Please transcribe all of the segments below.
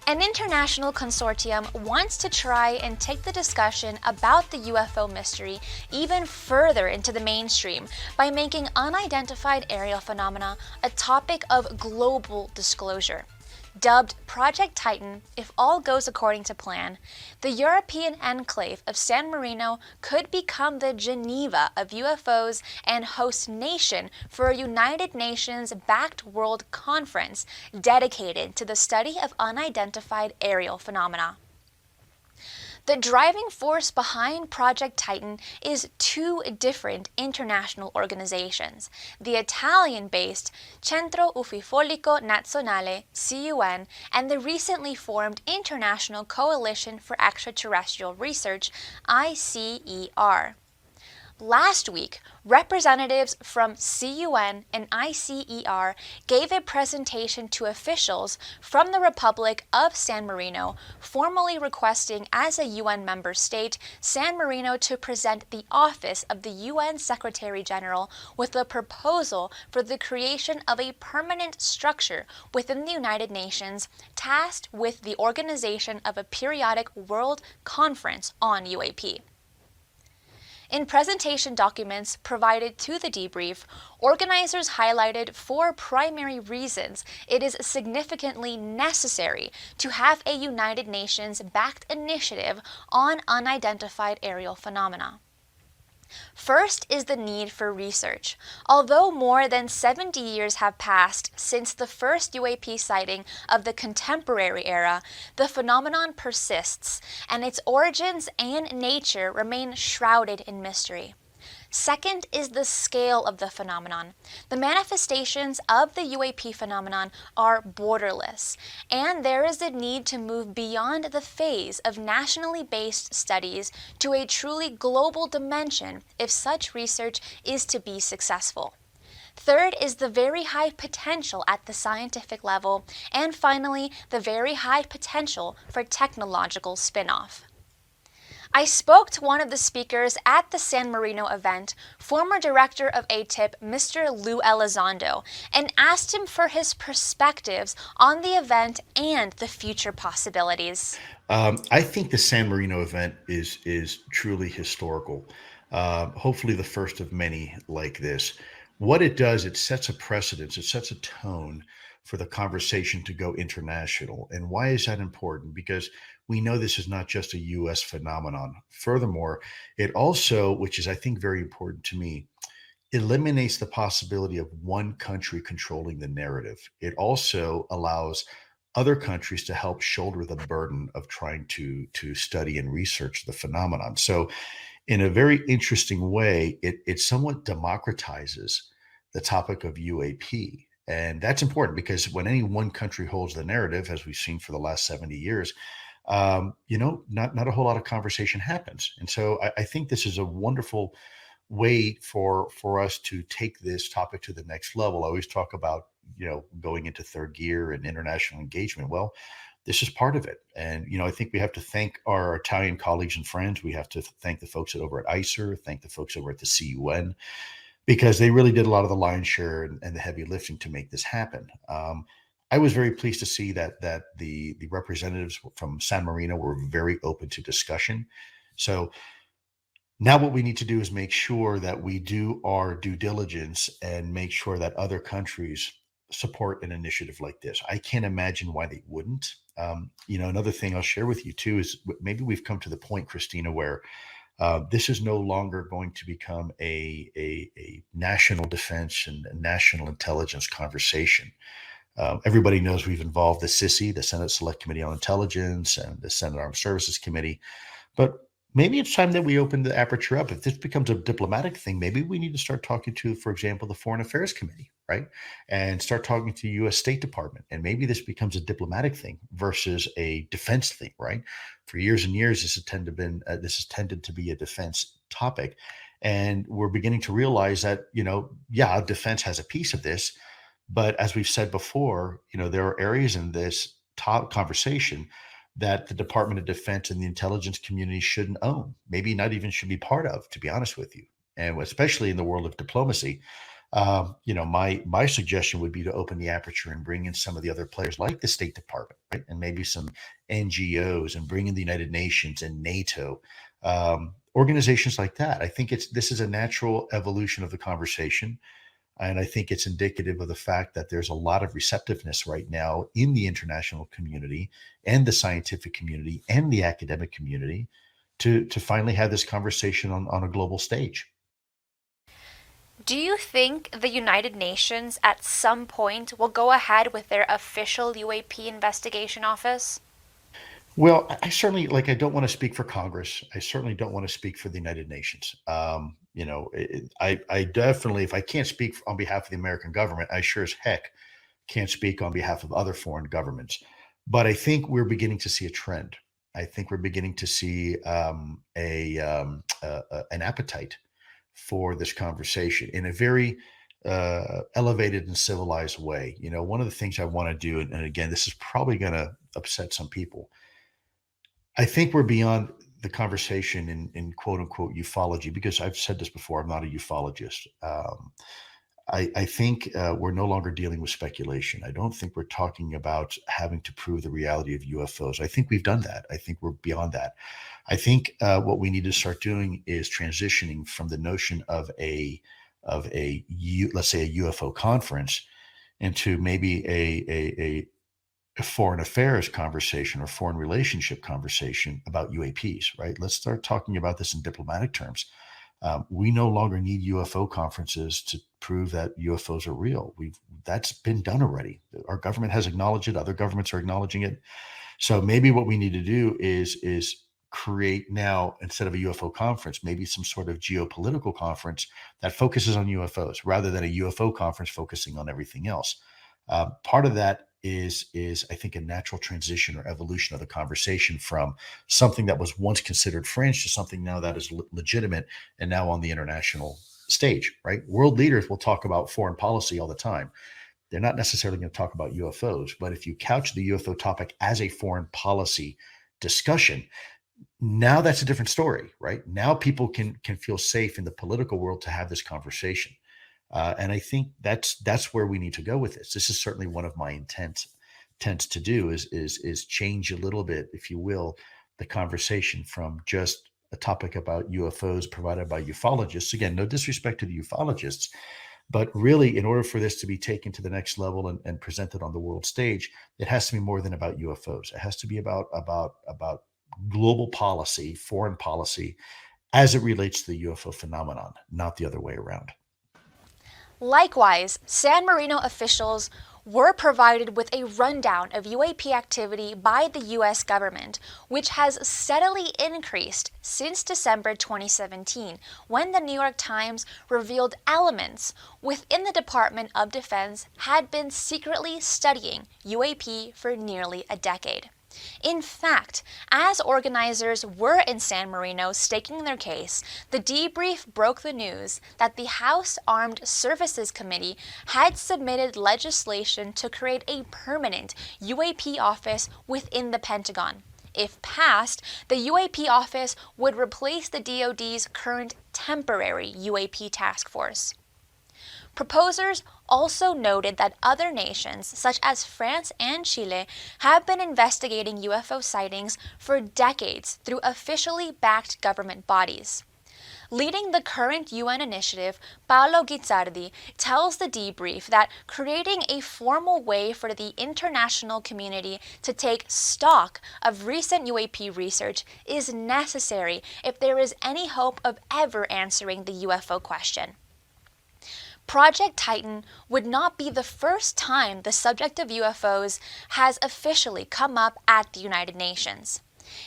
An international consortium wants to try and take the discussion about the UFO mystery even further into the mainstream by making unidentified aerial phenomena a topic of global disclosure. Dubbed Project Titan, if all goes according to plan, the European enclave of San Marino could become the Geneva of UFOs and host nation for a United Nations-backed world conference dedicated to the study of unidentified aerial phenomena. The driving force behind Project Titan is two different international organizations: the Italian-based Centro Ufifolico Nazionale, CUN, and the recently formed International Coalition for Extraterrestrial Research, ICER. Last week, representatives from CUN and ICER gave a presentation to officials from the Republic of San Marino, formally requesting, as a UN member state, San Marino to present the office of the UN Secretary General with a proposal for the creation of a permanent structure within the United Nations tasked with the organization of a periodic world conference on UAP. In presentation documents provided to the debrief, organizers highlighted four primary reasons it is significantly necessary to have a United Nations-backed initiative on unidentified aerial phenomena. First is the need for research. Although more than 70 years have passed since the first UAP sighting of the contemporary era, the phenomenon persists, and its origins and nature remain shrouded in mystery. Second is the scale of the phenomenon. The manifestations of the UAP phenomenon are borderless, and there is a need to move beyond the phase of nationally based studies to a truly global dimension if such research is to be successful. Third is the very high potential at the scientific level, and finally, the very high potential for technological spin-off. I spoke to one of the speakers at the San Marino event, former director of ATIP, Mr. Lou Elizondo, and asked him for his perspectives on the event and the future possibilities. I think the San Marino event is truly historical. Hopefully, the first of many like this. What it does, it sets a precedence. It sets a tone for the conversation to go international. And why is that important? Because we know this is not just a U.S. phenomenon. Furthermore, it also, which is I think very important to me, eliminates the possibility of one country controlling the narrative. It also allows other countries to help shoulder the burden of trying to study and research the phenomenon. So, in a very interesting way, it somewhat democratizes the topic of UAP. And that's important because when any one country holds the narrative, as we've seen for the last 70 years, not a whole lot of conversation happens. And so I think this is a wonderful way for us to take this topic to the next level. I always talk about going into third gear and international engagement. Well, this is part of it, and I think we have to thank our Italian colleagues and friends. We have to thank the folks over at ICER, thank the folks over at the CUN, because they really did a lot of the lion's share and the heavy lifting to make this happen. I was very pleased to see that the representatives from San Marino were very open to discussion. So now what we need to do is make sure that we do our due diligence and make sure that other countries support an initiative like this. I can't imagine why they wouldn't. Another thing I'll share with you too is maybe we've come to the point, Christina, where this is no longer going to become a national defense and a national intelligence conversation. Everybody knows we've involved the SISI, the Senate Select Committee on Intelligence, and the Senate Armed Services Committee. But maybe it's time that we open the aperture up. If this becomes a diplomatic thing, maybe we need to start talking to, for example, the Foreign Affairs Committee, right? And start talking to the U.S. State Department. And maybe this becomes a diplomatic thing versus a defense thing, right? For years and years, this has tended to be a defense topic. And we're beginning to realize that, defense has a piece of this. But as we've said before, there are areas in this top conversation that the Department of Defense and the intelligence community shouldn't own, maybe not even should be part of, to be honest with you. And especially in the world of diplomacy, My suggestion would be to open the aperture and bring in some of the other players, like the State Department, right, and maybe some NGOs, and bring in the United Nations and NATO, organizations like that. I think this is a natural evolution of the conversation, and I think it's indicative of the fact that there's a lot of receptiveness right now in the international community and the scientific community and the academic community to finally have this conversation on a global stage. Do you think the United Nations at some point will go ahead with their official UAP investigation office? Well, I certainly like. I don't want to speak for Congress. I certainly don't want to speak for the United Nations. I definitely, if I can't speak on behalf of the American government, I sure as heck can't speak on behalf of other foreign governments. But I think we're beginning to see a trend. I think we're beginning to see an appetite for this conversation in a very elevated and civilized way. One of the things I want to do, and again, this is probably going to upset some people. I think we're beyond the conversation in quote unquote ufology, because I've said this before. I'm not a ufologist. I think we're no longer dealing with speculation. I don't think we're talking about having to prove the reality of UFOs. I think we've done that. I think we're beyond that. I think what we need to start doing is transitioning from the notion of let's say a UFO conference into maybe a foreign affairs conversation or foreign relationship conversation about UAPs, right? Let's start talking about this in diplomatic terms. We no longer need UFO conferences to prove that UFOs are real. That's been done already. Our government has acknowledged it. Other governments are acknowledging it. So maybe what we need to do is create now, instead of a UFO conference, maybe some sort of geopolitical conference that focuses on UFOs rather than a UFO conference focusing on everything else. Part of that is I think a natural transition or evolution of the conversation from something that was once considered fringe to something now that is legitimate and now on the international stage. Right? World leaders will talk about foreign policy all the time. They're not necessarily going to talk about UFOs, but if you couch the UFO topic as a foreign policy discussion, now that's a different story, right? Now people can feel safe in the political world to have this conversation. And I think that's where we need to go with this. This is certainly one of my intents to do is change a little bit, if you will, the conversation from just a topic about UFOs provided by ufologists. Again, no disrespect to the ufologists, but really, in order for this to be taken to the next level and presented on the world stage, it has to be more than about UFOs. It has to be about global policy, foreign policy, as it relates to the UFO phenomenon, not the other way around. Likewise, San Marino officials were provided with a rundown of UAP activity by the U.S. government, which has steadily increased since December 2017, when the New York Times revealed elements within the Department of Defense had been secretly studying UAP for nearly a decade. In fact, as organizers were in San Marino staking their case, the debrief broke the news that the House Armed Services Committee had submitted legislation to create a permanent UAP office within the Pentagon. If passed, the UAP office would replace the DoD's current temporary UAP task force. Proposers also noted that other nations, such as France and Chile, have been investigating UFO sightings for decades through officially backed government bodies. Leading the current UN initiative, Paolo Guizzardi tells the debrief that creating a formal way for the international community to take stock of recent UAP research is necessary if there is any hope of ever answering the UFO question. Project Titan would not be the first time the subject of UFOs has officially come up at the United Nations.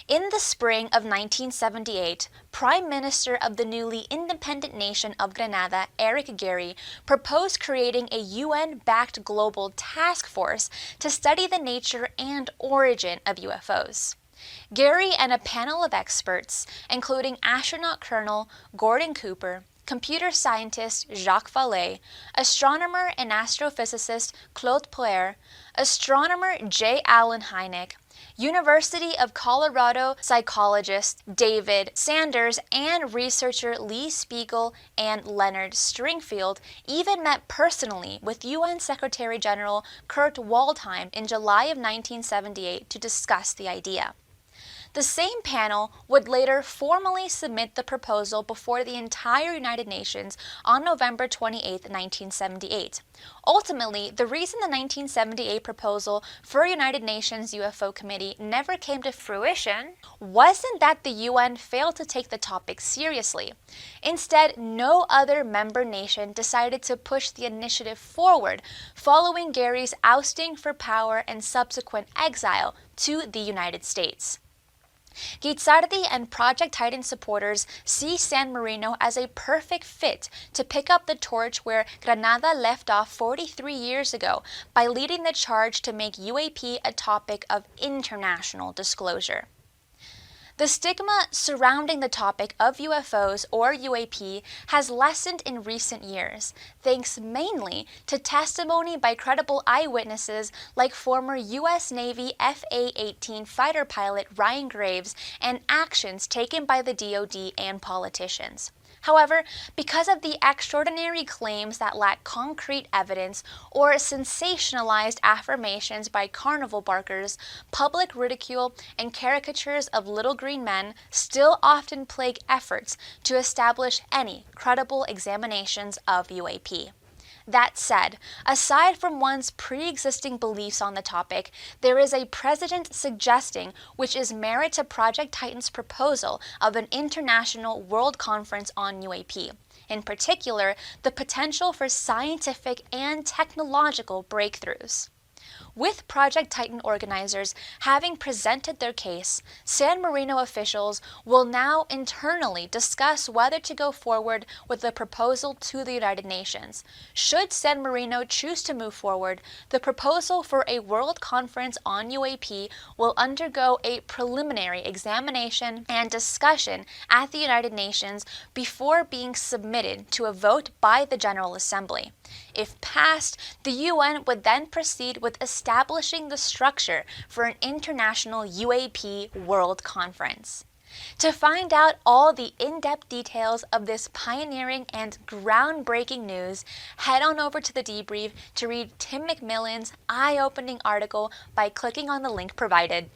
In the spring of 1978, Prime Minister of the newly independent nation of Grenada, Eric Gary, proposed creating a UN-backed global task force to study the nature and origin of UFOs. Gary and a panel of experts, including astronaut Colonel Gordon Cooper, computer scientist Jacques Vallée, astronomer and astrophysicist Claude Puer, astronomer J. Allen Hynek, University of Colorado psychologists David Sanders and researcher Lee Spiegel and Leonard Stringfield even met personally with UN Secretary General Kurt Waldheim in July of 1978 to discuss the idea. The same panel would later formally submit the proposal before the entire United Nations on November 28, 1978. Ultimately, the reason the 1978 proposal for United Nations UFO Committee never came to fruition wasn't that the UN failed to take the topic seriously. Instead, no other member nation decided to push the initiative forward following Gary's ousting for power and subsequent exile to the United States. Guizzardi and Project Titan supporters see San Marino as a perfect fit to pick up the torch where Granada left off 43 years ago by leading the charge to make UAP a topic of international disclosure. The stigma surrounding the topic of UFOs or UAP has lessened in recent years, thanks mainly to testimony by credible eyewitnesses like former U.S. Navy FA-18 fighter pilot Ryan Graves and actions taken by the DoD and politicians. However, because of the extraordinary claims that lack concrete evidence or sensationalized affirmations by carnival barkers, public ridicule and caricatures of little green men still often plague efforts to establish any credible examinations of UAP. That said, aside from one's pre-existing beliefs on the topic, there is a precedent suggesting which is merit to Project Titan's proposal of an international world conference on UAP. In particular, the potential for scientific and technological breakthroughs. With Project Titan organizers having presented their case, San Marino officials will now internally discuss whether to go forward with the proposal to the United Nations. Should San Marino choose to move forward, the proposal for a world conference on UAP will undergo a preliminary examination and discussion at the United Nations before being submitted to a vote by the General Assembly. If passed, the UN would then proceed with establishing the structure for an international UAP World Conference. To find out all the in-depth details of this pioneering and groundbreaking news, head on over to the debrief to read Tim McMillan's eye-opening article by clicking on the link provided.